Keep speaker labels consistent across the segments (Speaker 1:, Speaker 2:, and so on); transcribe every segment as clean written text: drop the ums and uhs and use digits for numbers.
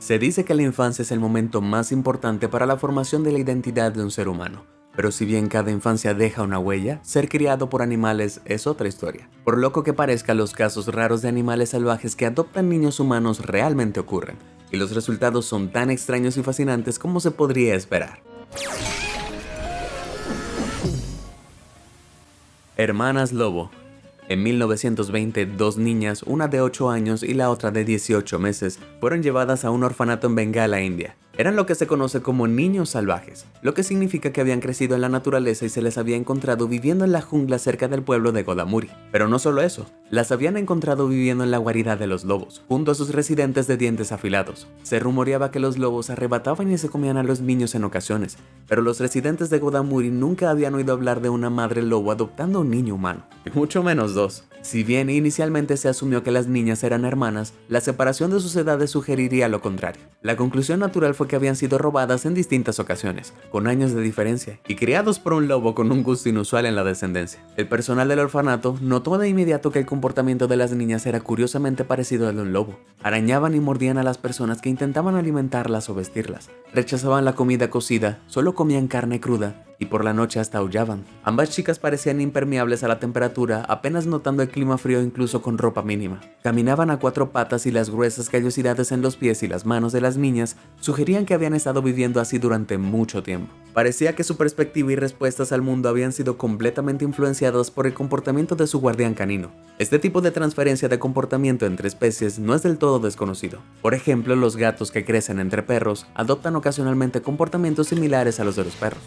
Speaker 1: Se dice que la infancia es el momento más importante para la formación de la identidad de un ser humano. Pero si bien cada infancia deja una huella, ser criado por animales es otra historia. Por loco que parezca, los casos raros de animales salvajes que adoptan niños humanos realmente ocurren, y los resultados son tan extraños y fascinantes como se podría esperar. Hermanas Lobo. En 1920, dos niñas, una de 8 años y la otra de 18 meses, fueron llevadas a un orfanato en Bengala, India. Eran lo que se conoce como niños salvajes, lo que significa que habían crecido en la naturaleza y se les había encontrado viviendo en la jungla cerca del pueblo de Godamuri. Pero no solo eso, las habían encontrado viviendo en la guarida de los lobos, junto a sus residentes de dientes afilados. Se rumoreaba que los lobos arrebataban y se comían a los niños en ocasiones, pero los residentes de Godamuri nunca habían oído hablar de una madre lobo adoptando a un niño humano, y mucho menos dos. Si bien inicialmente se asumió que las niñas eran hermanas, la separación de sus edades sugeriría lo contrario. La conclusión natural fue que habían sido robadas en distintas ocasiones, con años de diferencia, y criados por un lobo con un gusto inusual en la descendencia. El personal del orfanato notó de inmediato que el comportamiento de las niñas era curiosamente parecido al de un lobo. Arañaban y mordían a las personas que intentaban alimentarlas o vestirlas. Rechazaban la comida cocida, solo comían carne cruda, y por la noche hasta aullaban. Ambas chicas parecían impermeables a la temperatura, apenas notando el clima frío incluso con ropa mínima. Caminaban a 4 patas y las gruesas callosidades en los pies y las manos de las niñas sugerían que habían estado viviendo así durante mucho tiempo. Parecía que su perspectiva y respuestas al mundo habían sido completamente influenciadas por el comportamiento de su guardián canino. Este tipo de transferencia de comportamiento entre especies no es del todo desconocido. Por ejemplo, los gatos que crecen entre perros adoptan ocasionalmente comportamientos similares a los de los perros.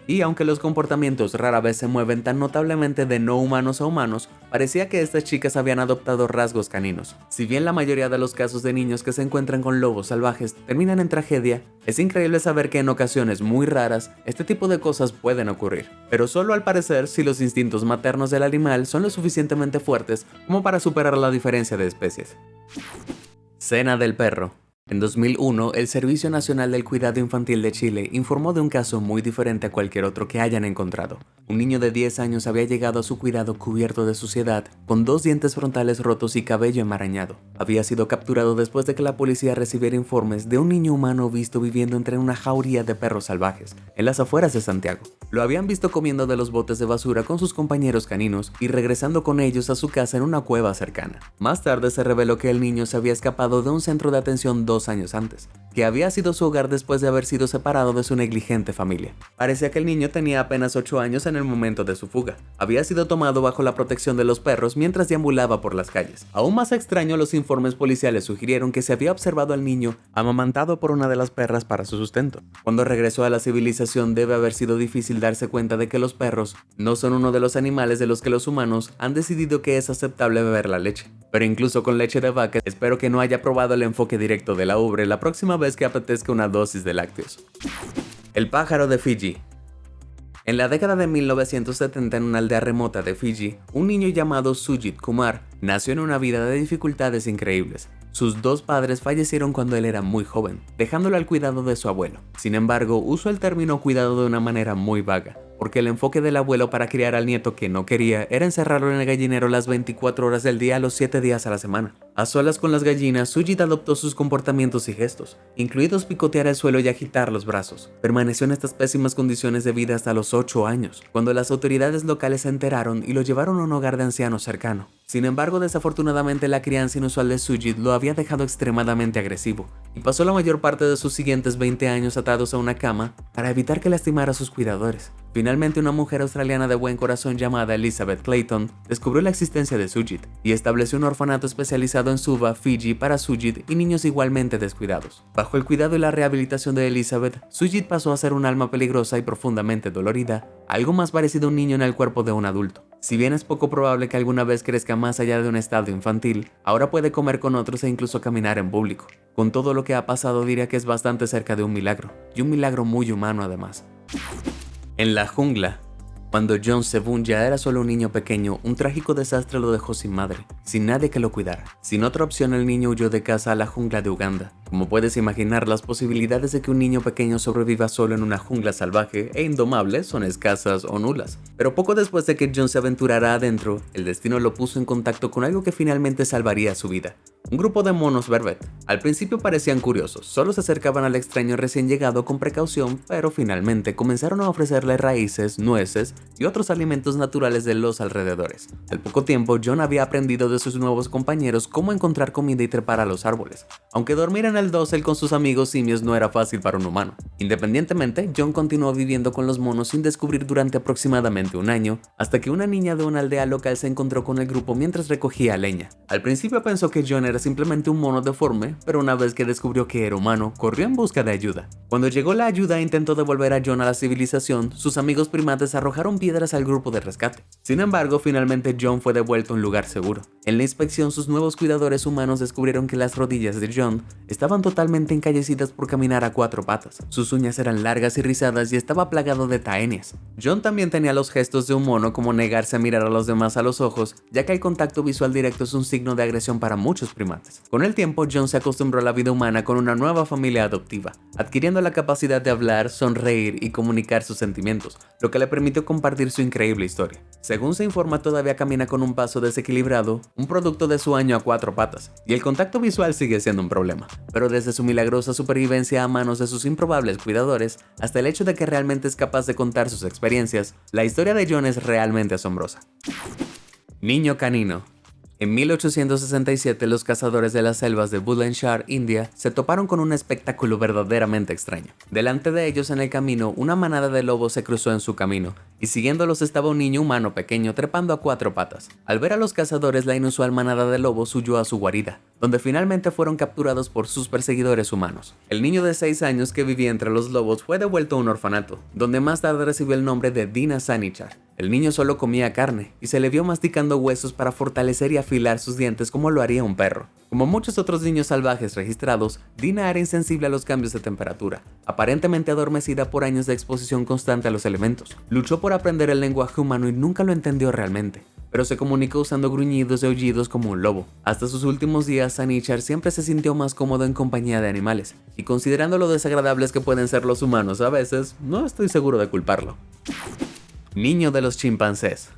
Speaker 1: Y aunque los comportamientos rara vez se mueven tan notablemente de no humanos a humanos, parecía que estas chicas habían adoptado rasgos caninos. Si bien la mayoría de los casos de niños que se encuentran con lobos salvajes terminan en tragedia, es increíble saber que en ocasiones muy raras, este tipo de cosas pueden ocurrir. Pero solo al parecer si los instintos maternos del animal son lo suficientemente fuertes como para superar la diferencia de especies. Cena del perro. En 2001, el Servicio Nacional del Cuidado Infantil de Chile informó de un caso muy diferente a cualquier otro que hayan encontrado. Un niño de 10 años había llegado a su cuidado cubierto de suciedad, con 2 dientes frontales rotos y cabello enmarañado. Había sido capturado después de que la policía recibiera informes de un niño humano visto viviendo entre una jauría de perros salvajes, en las afueras de Santiago. Lo habían visto comiendo de los botes de basura con sus compañeros caninos y regresando con ellos a su casa en una cueva cercana. Más tarde se reveló que el niño se había escapado de un centro de atención 2 años antes, que había sido su hogar después de haber sido separado de su negligente familia. Parecía que el niño tenía apenas 8 años en el momento de su fuga. Había sido tomado bajo la protección de los perros mientras deambulaba por las calles. Aún más extraño, los informes policiales sugirieron que se había observado al niño amamantado por una de las perras para su sustento. Cuando regresó a la civilización debe haber sido difícil darse cuenta de que los perros no son uno de los animales de los que los humanos han decidido que es aceptable beber la leche. Pero incluso con leche de vaca, espero que no haya probado el enfoque directo de la ubre la próxima vez que apetezca una dosis de lácteos. El pájaro de Fiji. En la década de 1970, en una aldea remota de Fiji, un niño llamado Sujit Kumar nació en una vida de dificultades increíbles. Sus 2 padres fallecieron cuando él era muy joven, dejándolo al cuidado de su abuelo. Sin embargo, usó el término cuidado de una manera muy vaga, porque el enfoque del abuelo para criar al nieto que no quería era encerrarlo en el gallinero las 24 horas del día los 7 días a la semana. A solas con las gallinas, Sujit adoptó sus comportamientos y gestos, incluidos picotear el suelo y agitar los brazos. Permaneció en estas pésimas condiciones de vida hasta los 8 años, cuando las autoridades locales se enteraron y lo llevaron a un hogar de ancianos cercano. Sin embargo, desafortunadamente la crianza inusual de Sujit lo había dejado extremadamente agresivo, y pasó la mayor parte de sus siguientes 20 años atados a una cama para evitar que lastimara a sus cuidadores. Finalmente, una mujer australiana de buen corazón llamada Elizabeth Clayton descubrió la existencia de Sujit y estableció un orfanato especializado en Suva, Fiji, para Sujit y niños igualmente descuidados. Bajo el cuidado y la rehabilitación de Elizabeth, Sujit pasó a ser un alma peligrosa y profundamente dolorida, algo más parecido a un niño en el cuerpo de un adulto. Si bien es poco probable que alguna vez crezca más allá de un estado infantil, ahora puede comer con otros e incluso caminar en público. Con todo lo que ha pasado, diría que es bastante cerca de un milagro, y un milagro muy humano además. En la jungla. Cuando John Sebun ya era solo un niño pequeño, un trágico desastre lo dejó sin madre, sin nadie que lo cuidara. Sin otra opción, el niño huyó de casa a la jungla de Uganda. Como puedes imaginar, las posibilidades de que un niño pequeño sobreviva solo en una jungla salvaje e indomable son escasas o nulas. Pero poco después de que John se aventurara adentro, el destino lo puso en contacto con algo que finalmente salvaría su vida. un grupo de monos vervet. Al principio parecían curiosos, solo se acercaban al extraño recién llegado con precaución, pero finalmente comenzaron a ofrecerle raíces, nueces y otros alimentos naturales de los alrededores. Al poco tiempo, John había aprendido de sus nuevos compañeros cómo encontrar comida y trepar a los árboles. Aunque dormir en el dosel con sus amigos simios no era fácil para un humano. Independientemente, John continuó viviendo con los monos sin descubrir durante aproximadamente un año, hasta que una niña de una aldea local se encontró con el grupo mientras recogía leña. Al principio pensó que John era simplemente un mono deforme, pero una vez que descubrió que era humano, corrió en busca de ayuda. Cuando llegó la ayuda e intentó devolver a John a la civilización, sus amigos primates arrojaron piedras al grupo de rescate. Sin embargo, finalmente John fue devuelto a un lugar seguro. En la inspección, sus nuevos cuidadores humanos descubrieron que las rodillas de John estaban totalmente encallecidas por caminar a 4 patas. Sus uñas eran largas y rizadas y estaba plagado de taenias. John también tenía los gestos de un mono, como negarse a mirar a los demás a los ojos, ya que el contacto visual directo es un signo de agresión para muchos primates. Con el tiempo, John se acostumbró a la vida humana con una nueva familia adoptiva, adquiriendo la capacidad de hablar, sonreír y comunicar sus sentimientos, lo que le permitió compartir su increíble historia. Según se informa, todavía camina con un paso desequilibrado, un producto de su año a 4 patas, y el contacto visual sigue siendo un problema. Pero desde su milagrosa supervivencia a manos de sus improbables cuidadores, hasta el hecho de que realmente es capaz de contar sus experiencias, la historia de John es realmente asombrosa. Niño canino. En 1867, los cazadores de las selvas de Bullendshire, India, se toparon con un espectáculo verdaderamente extraño. Delante de ellos en el camino, una manada de lobos se cruzó en su camino, y siguiéndolos estaba un niño humano pequeño trepando a 4 patas. Al ver a los cazadores, la inusual manada de lobos huyó a su guarida, donde finalmente fueron capturados por sus perseguidores humanos. El niño de 6 años que vivía entre los lobos fue devuelto a un orfanato, donde más tarde recibió el nombre de Dina Sanichar. El niño solo comía carne, y se le vio masticando huesos para fortalecer y afilar sus dientes como lo haría un perro. Como muchos otros niños salvajes registrados, Dina era insensible a los cambios de temperatura, aparentemente adormecida por años de exposición constante a los elementos. Luchó por aprender el lenguaje humano y nunca lo entendió realmente, pero se comunicó usando gruñidos y aullidos como un lobo. Hasta sus últimos días, Sanichar siempre se sintió más cómodo en compañía de animales, y considerando lo desagradables que pueden ser los humanos a veces, no estoy seguro de culparlo. Niño de los chimpancés.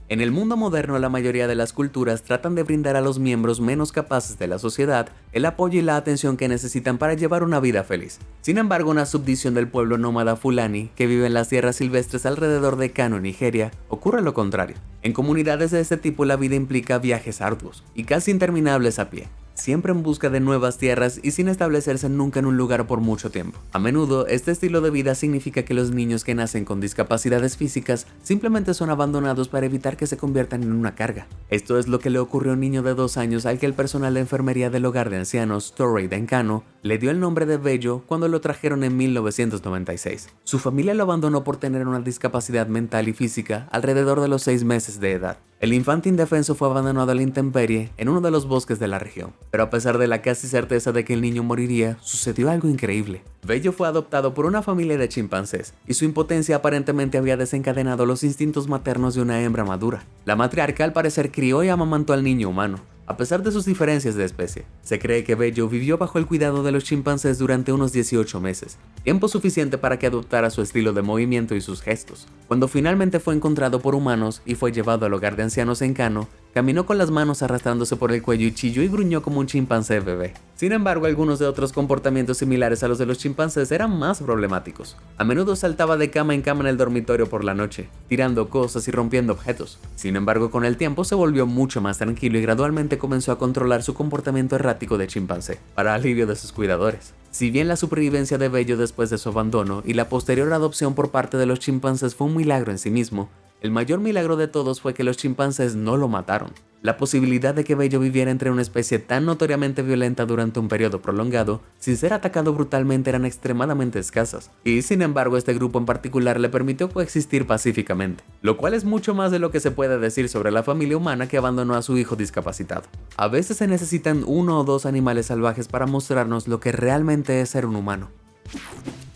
Speaker 1: En el mundo moderno, la mayoría de las culturas tratan de brindar a los miembros menos capaces de la sociedad el apoyo y la atención que necesitan para llevar una vida feliz. Sin embargo, una subdivisión del pueblo nómada Fulani, que vive en las tierras silvestres alrededor de Kano, Nigeria, ocurre lo contrario. En comunidades de este tipo, la vida implica viajes arduos y casi interminables a pie, siempre en busca de nuevas tierras y sin establecerse nunca en un lugar por mucho tiempo. A menudo, este estilo de vida significa que los niños que nacen con discapacidades físicas simplemente son abandonados para evitar que se conviertan en una carga. Esto es lo que le ocurrió a un niño de 2 años al que el personal de enfermería del hogar de ancianos Torrey de Encano le dio el nombre de Bello cuando lo trajeron en 1996. Su familia lo abandonó por tener una discapacidad mental y física alrededor de los 6 meses de edad. El infante indefenso fue abandonado a la intemperie en uno de los bosques de la región, pero a pesar de la casi certeza de que el niño moriría, sucedió algo increíble. Bello fue adoptado por una familia de chimpancés, y su impotencia aparentemente había desencadenado los instintos maternos de una hembra madura. La matriarca al parecer crió y amamantó al niño humano. A pesar de sus diferencias de especie, se cree que Bello vivió bajo el cuidado de los chimpancés durante unos 18 meses, tiempo suficiente para que adoptara su estilo de movimiento y sus gestos. Cuando finalmente fue encontrado por humanos y fue llevado al hogar de ancianos en Kano, caminó con las manos arrastrándose por el cuello y chilló y gruñó como un chimpancé bebé. Sin embargo, algunos de otros comportamientos similares a los de los chimpancés eran más problemáticos. A menudo saltaba de cama en cama en el dormitorio por la noche, tirando cosas y rompiendo objetos. Sin embargo, con el tiempo se volvió mucho más tranquilo y gradualmente comenzó a controlar su comportamiento errático de chimpancé, para alivio de sus cuidadores. Si bien la supervivencia de Bello después de su abandono y la posterior adopción por parte de los chimpancés fue un milagro en sí mismo, el mayor milagro de todos fue que los chimpancés no lo mataron. La posibilidad de que Bello viviera entre una especie tan notoriamente violenta durante un periodo prolongado, sin ser atacado brutalmente, eran extremadamente escasas, y sin embargo este grupo en particular le permitió coexistir pacíficamente, lo cual es mucho más de lo que se puede decir sobre la familia humana que abandonó a su hijo discapacitado. A veces se necesitan 1 o 2 animales salvajes para mostrarnos lo que realmente es ser un humano.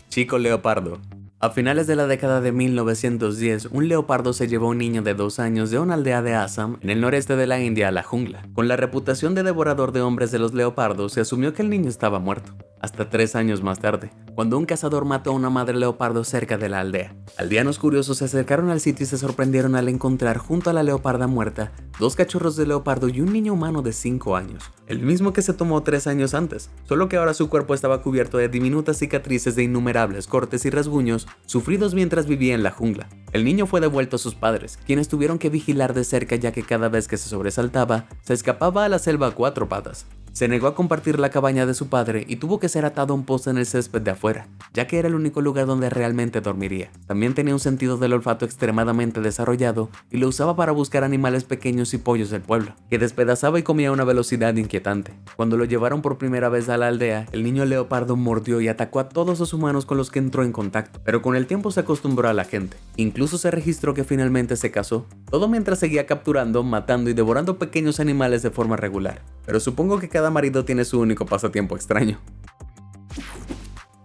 Speaker 1: Chico leopardo. A finales de la década de 1910, un leopardo se llevó a un niño de 2 años de una aldea de Assam, en el noreste de la India, a la jungla. Con la reputación de devorador de hombres de los leopardos, se asumió que el niño estaba muerto. hasta 3 años más tarde, cuando un cazador mató a una madre leopardo cerca de la aldea. Aldeanos curiosos se acercaron al sitio y se sorprendieron al encontrar junto a la leoparda muerta 2 cachorros de leopardo y un niño humano de 5 años, el mismo que se tomó 3 años antes, solo que ahora su cuerpo estaba cubierto de diminutas cicatrices de innumerables cortes y rasguños sufridos mientras vivía en la jungla. El niño fue devuelto a sus padres, quienes tuvieron que vigilar de cerca ya que cada vez que se sobresaltaba, se escapaba a la selva a 4 patas. Se negó a compartir la cabaña de su padre y tuvo que ser atado a un poste en el césped de afuera, ya que era el único lugar donde realmente dormiría. También tenía un sentido del olfato extremadamente desarrollado y lo usaba para buscar animales pequeños y pollos del pueblo, que despedazaba y comía a una velocidad inquietante. Cuando lo llevaron por primera vez a la aldea, el niño leopardo mordió y atacó a todos los humanos con los que entró en contacto, pero con el tiempo se acostumbró a la gente. Incluso se registró que finalmente se casó, todo mientras seguía capturando, matando y devorando pequeños animales de forma regular. Pero supongo que cada marido tiene su único pasatiempo extraño.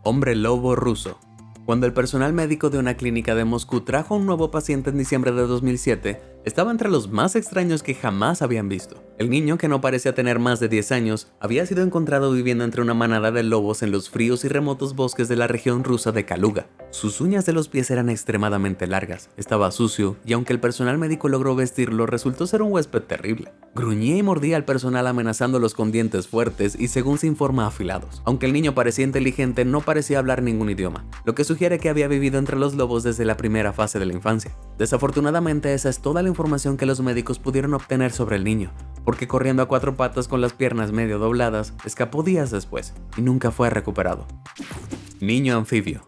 Speaker 1: Hombre lobo ruso. Cuando el personal médico de una clínica de Moscú trajo a un nuevo paciente en diciembre de 2007, estaba entre los más extraños que jamás habían visto. El niño, que no parecía tener más de 10 años, había sido encontrado viviendo entre una manada de lobos en los fríos y remotos bosques de la región rusa de Kaluga. Sus uñas de los pies eran extremadamente largas, estaba sucio, y aunque el personal médico logró vestirlo, resultó ser un huésped terrible. Gruñía y mordía al personal amenazándolos con dientes fuertes y, según se informa, afilados. Aunque el niño parecía inteligente, no parecía hablar ningún idioma, lo que sugiere que había vivido entre los lobos desde la primera fase de la infancia. Desafortunadamente, esa es toda la información que los médicos pudieron obtener sobre el niño, porque corriendo a 4 patas con las piernas medio dobladas, escapó días después y nunca fue recuperado. Niño anfibio.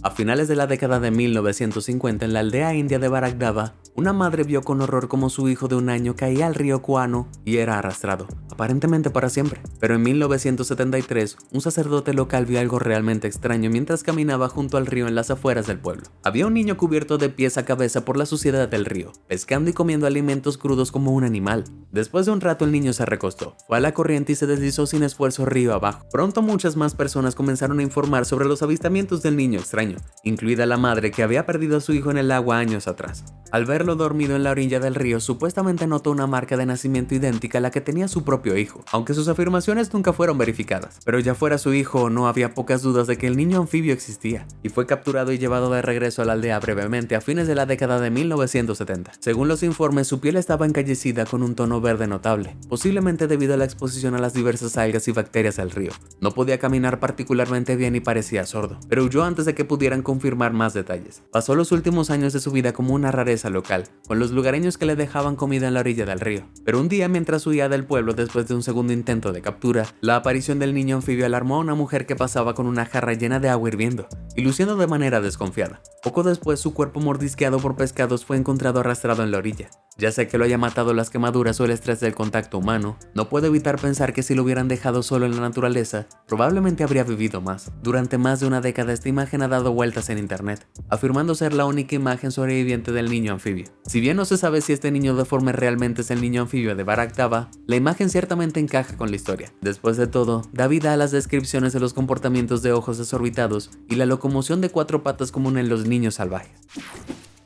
Speaker 1: A finales de la década de 1950, en la aldea india de Barakdava, una madre vio con horror cómo su hijo de 1 año caía al río Kuano y era arrastrado, aparentemente para siempre. Pero en 1973, un sacerdote local vio algo realmente extraño mientras caminaba junto al río en las afueras del pueblo. Había un niño cubierto de pies a cabeza por la suciedad del río, pescando y comiendo alimentos crudos como un animal. Después de un rato, el niño se recostó, fue a la corriente y se deslizó sin esfuerzo río abajo. Pronto muchas más personas comenzaron a informar sobre los avistamientos del niño extraño, incluida la madre que había perdido a su hijo en el agua años atrás. Al verlo dormido en la orilla del río, supuestamente notó una marca de nacimiento idéntica a la que tenía su propio hijo, aunque sus afirmaciones nunca fueron verificadas. Pero ya fuera su hijo o no, había pocas dudas de que el niño anfibio existía, y fue capturado y llevado de regreso a la aldea brevemente a fines de la década de 1970. Según los informes, su piel estaba encallecida con un tono verde notable, posiblemente debido a la exposición a las diversas algas y bacterias del río. No podía caminar particularmente bien y parecía sordo, pero huyó antes de que pudieran confirmar más detalles. Pasó los últimos años de su vida como una rareza local, con los lugareños que le dejaban comida en la orilla del río. Pero un día, mientras huía del pueblo después de un segundo intento de captura, la aparición del niño anfibio alarmó a una mujer que pasaba con una jarra llena de agua hirviendo y luciendo de manera desconfiada. Poco después, su cuerpo mordisqueado por pescados fue encontrado arrastrado en la orilla. Ya sea que lo haya matado las quemaduras o el estrés del contacto humano, no puedo evitar pensar que si lo hubieran dejado solo en la naturaleza, probablemente habría vivido más. Durante más de una década, esta imagen ha dado vueltas en internet, afirmando ser la única imagen sobreviviente del niño anfibio. Si bien no se sabe si este niño deforme realmente es el niño anfibio de Barakdava, la imagen ciertamente encaja con la historia. Después de todo, da vida a las descripciones de los comportamientos de ojos desorbitados y la locomoción de 4 patas común en los niños salvajes.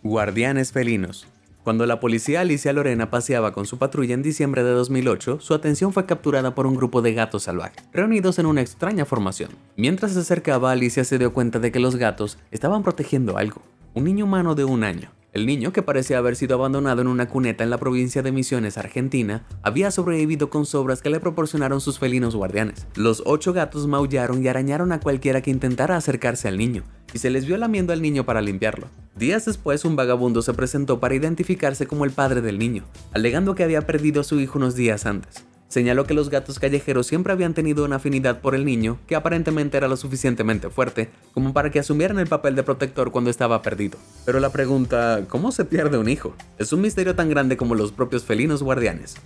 Speaker 1: Guardianes felinos. Cuando la policía Alicia Lorena paseaba con su patrulla en diciembre de 2008, su atención fue capturada por un grupo de gatos salvajes, reunidos en una extraña formación. Mientras se acercaba, Alicia se dio cuenta de que los gatos estaban protegiendo algo: un niño humano de 1 año. El niño, que parecía haber sido abandonado en una cuneta en la provincia de Misiones, Argentina, había sobrevivido con sobras que le proporcionaron sus felinos guardianes. Los 8 gatos maullaron y arañaron a cualquiera que intentara acercarse al niño, y se les vio lamiendo al niño para limpiarlo. Días después, un vagabundo se presentó para identificarse como el padre del niño, alegando que había perdido a su hijo unos días antes. Señaló que los gatos callejeros siempre habían tenido una afinidad por el niño que aparentemente era lo suficientemente fuerte como para que asumieran el papel de protector cuando estaba perdido. Pero la pregunta, ¿cómo se pierde un hijo?, es un misterio tan grande como los propios felinos guardianes.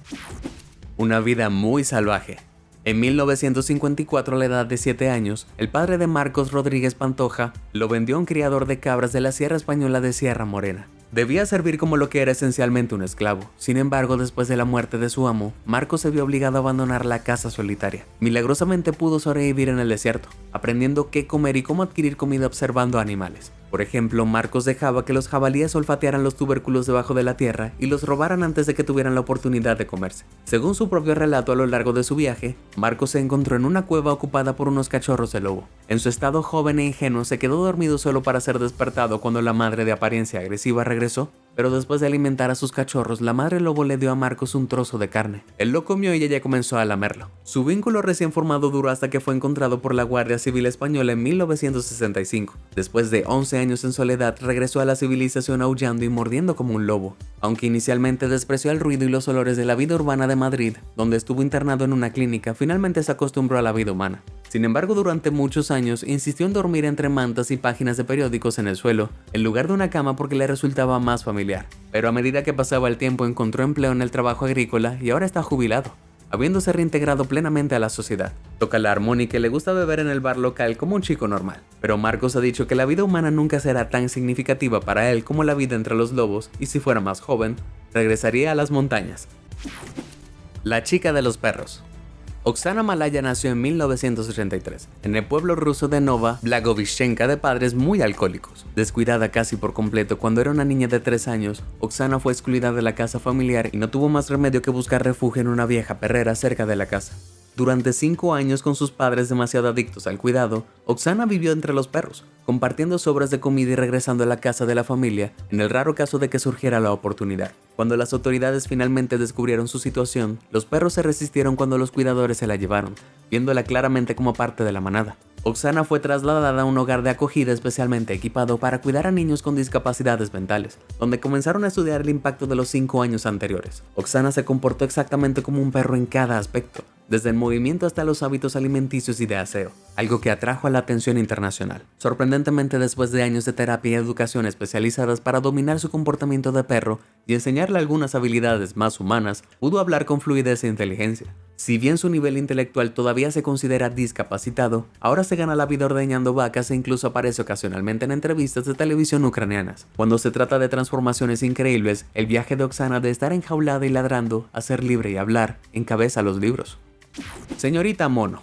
Speaker 1: Una vida muy salvaje. En 1954, a la edad de 7 años, el padre de Marcos Rodríguez Pantoja lo vendió a un criador de cabras de la Sierra Española de Sierra Morena. Debía servir como lo que era esencialmente un esclavo. Sin embargo, después de la muerte de su amo, Marcos se vio obligado a abandonar la casa solitaria. Milagrosamente pudo sobrevivir en el desierto, aprendiendo qué comer y cómo adquirir comida observando animales. Por ejemplo, Marcos dejaba que los jabalíes olfatearan los tubérculos debajo de la tierra y los robaran antes de que tuvieran la oportunidad de comerse. Según su propio relato a lo largo de su viaje, Marcos se encontró en una cueva ocupada por unos cachorros de lobo. En su estado joven e ingenuo se quedó dormido solo para ser despertado cuando la madre de apariencia agresiva regresó, pero después de alimentar a sus cachorros, la madre lobo le dio a Marcos un trozo de carne. Él lo comió y ella comenzó a lamerlo. Su vínculo recién formado duró hasta que fue encontrado por la Guardia Civil Española en 1965. Después de 11 años en soledad, regresó a la civilización aullando y mordiendo como un lobo. Aunque inicialmente despreció el ruido y los olores de la vida urbana de Madrid, donde estuvo internado en una clínica, finalmente se acostumbró a la vida humana. Sin embargo, durante muchos años insistió en dormir entre mantas y páginas de periódicos en el suelo, en lugar de una cama porque le resultaba más familiar. Pero a medida que pasaba el tiempo encontró empleo en el trabajo agrícola y ahora está jubilado, habiéndose reintegrado plenamente a la sociedad. Toca la armónica y le gusta beber en el bar local como un chico normal. Pero Marcos ha dicho que la vida humana nunca será tan significativa para él como la vida entre los lobos y si fuera más joven, regresaría a las montañas. La chica de los perros. Oksana Malaya nació en 1983, en el pueblo ruso de Nova Blagoveshchenka de padres muy alcohólicos. Descuidada casi por completo cuando era una niña de 3 años, Oksana fue excluida de la casa familiar y no tuvo más remedio que buscar refugio en una vieja perrera cerca de la casa. Durante 5 años con sus padres demasiado adictos al cuidado, Oksana vivió entre los perros, compartiendo sobras de comida y regresando a la casa de la familia en el raro caso de que surgiera la oportunidad. Cuando las autoridades finalmente descubrieron su situación, los perros se resistieron cuando los cuidadores se la llevaron, viéndola claramente como parte de la manada. Oksana fue trasladada a un hogar de acogida especialmente equipado para cuidar a niños con discapacidades mentales, donde comenzaron a estudiar el impacto de los 5 años anteriores. Oksana se comportó exactamente como un perro en cada aspecto, desde el movimiento hasta los hábitos alimenticios y de aseo, algo que atrajo a la atención internacional. Sorprendentemente, después de años de terapia y educación especializadas para dominar su comportamiento de perro y enseñarle algunas habilidades más humanas, pudo hablar con fluidez e inteligencia. Si bien su nivel intelectual todavía se considera discapacitado, ahora se gana la vida ordeñando vacas e incluso aparece ocasionalmente en entrevistas de televisión ucranianas. Cuando se trata de transformaciones increíbles, el viaje de Oksana de estar enjaulada y ladrando a ser libre y hablar encabeza los libros. Señorita Mono.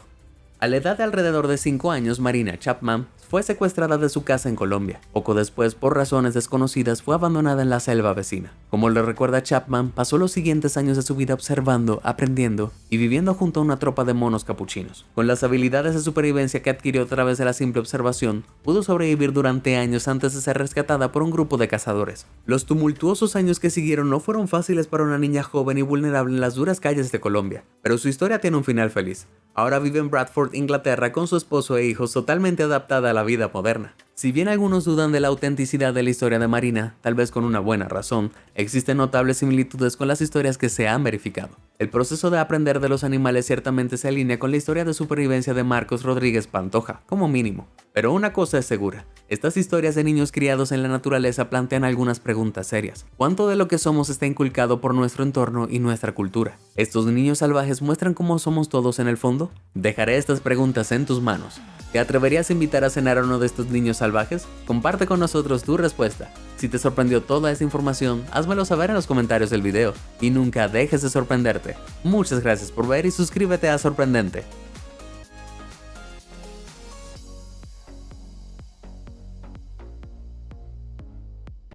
Speaker 1: A la edad de alrededor de 5 años, Marina Chapman fue secuestrada de su casa en Colombia. Poco después, por razones desconocidas, fue abandonada en la selva vecina. Como le recuerda Chapman, pasó los siguientes años de su vida observando, aprendiendo y viviendo junto a una tropa de monos capuchinos. Con las habilidades de supervivencia que adquirió a través de la simple observación, pudo sobrevivir durante años antes de ser rescatada por un grupo de cazadores. Los tumultuosos años que siguieron no fueron fáciles para una niña joven y vulnerable en las duras calles de Colombia, pero su historia tiene un final feliz. Ahora vive en Bradford, Inglaterra, con su esposo e hijos, totalmente adaptada a la vida moderna. Si bien algunos dudan de la autenticidad de la historia de Marina, tal vez con una buena razón, existen notables similitudes con las historias que se han verificado. El proceso de aprender de los animales ciertamente se alinea con la historia de supervivencia de Marcos Rodríguez Pantoja, como mínimo. Pero una cosa es segura, estas historias de niños criados en la naturaleza plantean algunas preguntas serias. ¿Cuánto de lo que somos está inculcado por nuestro entorno y nuestra cultura? ¿Estos niños salvajes muestran cómo somos todos en el fondo? Dejaré estas preguntas en tus manos. ¿Te atreverías a invitar a cenar a uno de estos niños salvajes? Comparte con nosotros tu respuesta. Si te sorprendió toda esta información, házmelo saber en los comentarios del video. Y nunca dejes de sorprenderte. Muchas gracias por ver y suscríbete a Sorprendente.